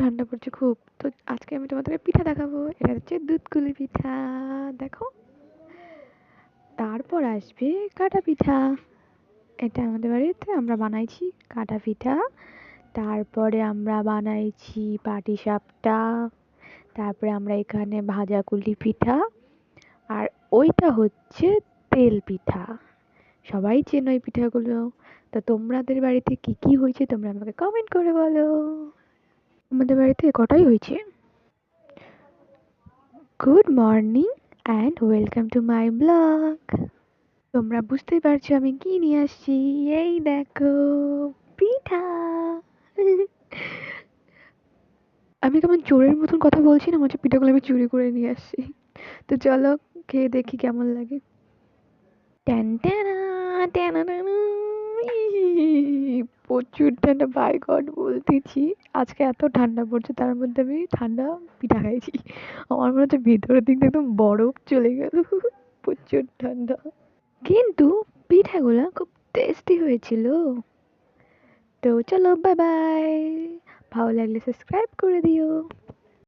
ঠান্ডা পড়ছে খুব। তো আজকে আমি তোমাদেরকে পিঠা দেখাবো। এটা হচ্ছে দুধকুলি পিঠা। দেখো। তারপর আসবে কাটা পিঠা। এটা আমাদের বাড়িতে আমরা বানাইছি কাটা পিঠা। তারপরে আমরা বানাইছি পাটিসাপটা। তারপরে আমরা এখানে ভাজা কুলি পিঠা। আর ওইটা হচ্ছে তেল পিঠা। সবাই চেনো এই পিঠাগুলো। তো তোমাদের বাড়িতে কি কি হয়েছে তোমরা আমাকে কমেন্ট করে বলো। আমাদের বাড়িতে কটাই হয়েছে। Good morning and welcome to my blog. তোমরা বুঝতেই পারছো আমি কি নিয়ে আসছি। এই দেখো, পিঠা। আমি কেমন চোরের মতন কথা বলছি না, মনে হচ্ছে পিঠাগুলো আমি চুরি করে নিয়ে আসছি। তো চলো খেয়ে দেখি কেমন লাগে। ট্যান ট্যানা, ট্যানা ট্যানা। প্রচুর ঠান্ডা, বাই গড বলতেছি। আজকে এত ঠান্ডা পড়ছে, তার মধ্যে আমি ঠান্ডা পিঠা খাইছি। আমার মনে হচ্ছে ভিতরের দিক দিয়ে একদম বরফ চলে গেল। প্রচুর ঠান্ডা, কিন্তু পিঠাগুলা খুব টেস্টি হয়েছিল। তো চলো বাই বাই। ভালো লাগলে সাবস্ক্রাইব করে দিও।